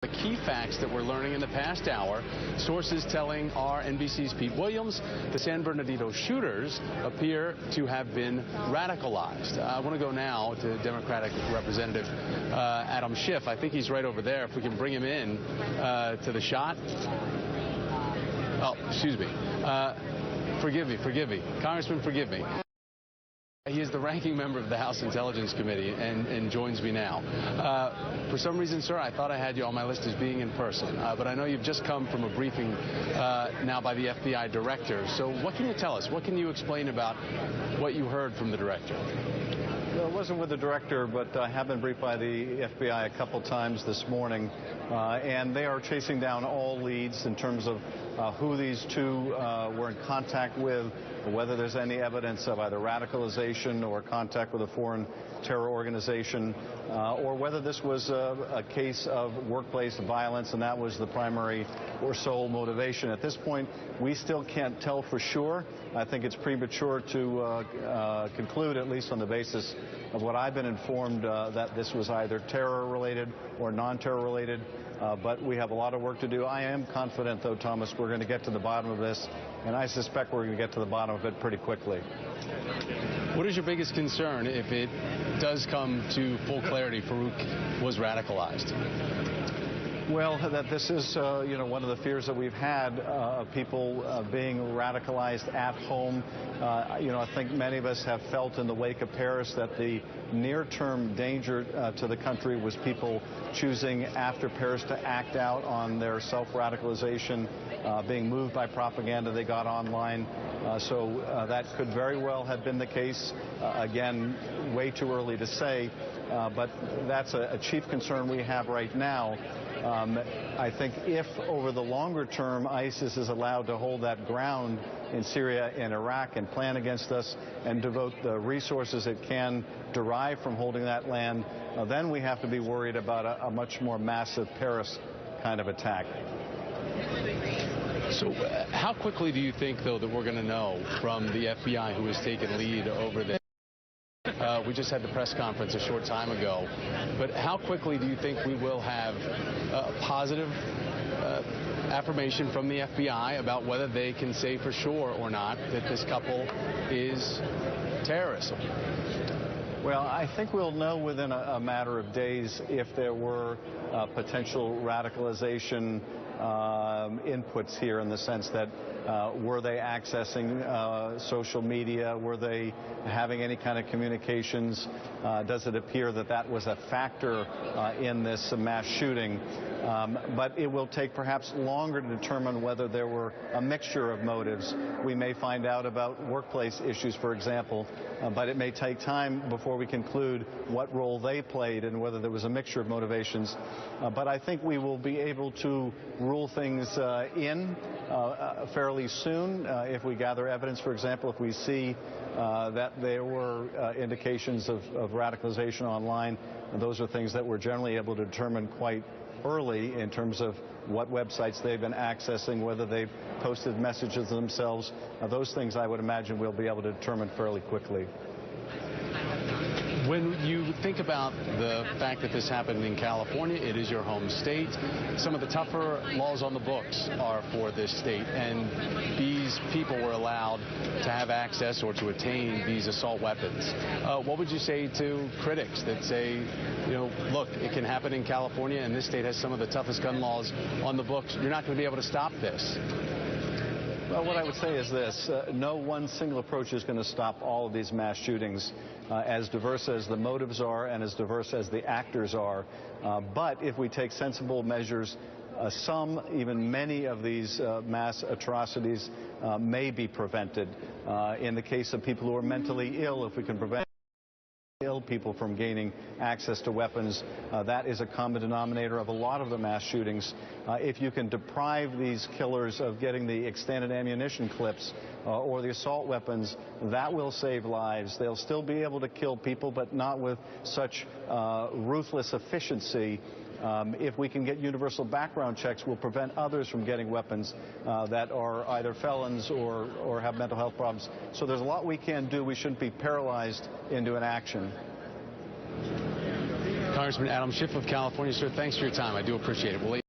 The key facts that we're learning in the past hour, sources telling our NBC's Pete Williams the San Bernardino shooters appear to have been radicalized. I want to go now to Democratic Representative Adam Schiff. I think he's right over there. If we can bring him in to the shot. Oh, excuse me. Forgive me. Congressman, forgive me. He is the ranking member of the House Intelligence Committee and joins me now. For some reason, sir, I thought I had you on my list as being in person, but I know you've just come from a briefing now by the FBI director. So what can you tell us? What can you explain about what you heard from the director? Well, it wasn't with the director, but I have been briefed by the FBI a couple times this morning, and they are chasing down all leads in terms of who these two were in contact with, whether there's any evidence of either radicalization or contact with a foreign terror organization, or whether this was a case of workplace violence and that was the primary or sole motivation. At this point, we still can't tell for sure. I think it's premature to conclude, at least on the basis of what I've been informed, that this was either terror-related or non-terror-related. But we have a lot of work to do. I am confident, though, Thomas, we're going to get to the bottom of this, and I suspect we're going to get to the bottom of it pretty quickly. What is your biggest concern if it does come to full clarity Farouk was radicalized? Well, that this is, one of the fears that we've had of people being radicalized at home. I think many of us have felt in the wake of Paris that the near-term danger to the country was people choosing after Paris to act out on their self-radicalization, being moved by propaganda they got online. So that could very well have been the case. Again, way too early to say, but that's a chief concern we have right now. I think if over the longer term ISIS is allowed to hold that ground in Syria and Iraq and plan against us and devote the resources it can derive from holding that land, then we have to be worried about a much more massive Paris kind of attack. So how quickly do you think, though, that we're going to know from the FBI, who has taken lead over this? We just had the press conference a short time ago, but how quickly do you think we will have a positive affirmation from the FBI about whether they can say for sure or not that this couple is terrorists? Well, I think we'll know within a matter of days if there were potential radicalization inputs here, in the sense that were they accessing social media? Were they having any kind of communications? Does it appear that that was a factor in this mass shooting? But it will take perhaps longer to determine whether there were a mixture of motives. We may find out about workplace issues, for example, but it may take time before we conclude what role they played and whether there was a mixture of motivations. But I think we will be able to rule things in fairly soon if we gather evidence. For example, if we see that there were indications of radicalization online, those are things that we're generally able to determine quite early in terms of what websites they've been accessing, whether they've posted messages themselves. Those things I would imagine we'll be able to determine fairly quickly. When you think about the fact that this happened in California, it is your home state. Some of the tougher laws on the books are for this state, and these people were allowed to have access or to attain these assault weapons. What would you say to critics that say, look, it can happen in California, and this state has some of the toughest gun laws on the books. You're not going to be able to stop this. Well, what I would say is this. No one single approach is going to stop all of these mass shootings, as diverse as the motives are and as diverse as the actors are. But if we take sensible measures, some, even many of these mass atrocities may be prevented. In the case of people who are mentally ill, if we can prevent ill people from gaining access to weapons, that is a common denominator of a lot of the mass shootings. If you can deprive these killers of getting the extended ammunition clips or the assault weapons, that will save lives. They'll still be able to kill people, but not with such ruthless efficiency. If we can get universal background checks, we'll prevent others from getting weapons that are either felons or have mental health problems. So there's a lot we can do. We shouldn't be paralyzed into inaction. Congressman Adam Schiff of California, sir, thanks for your time. I do appreciate it.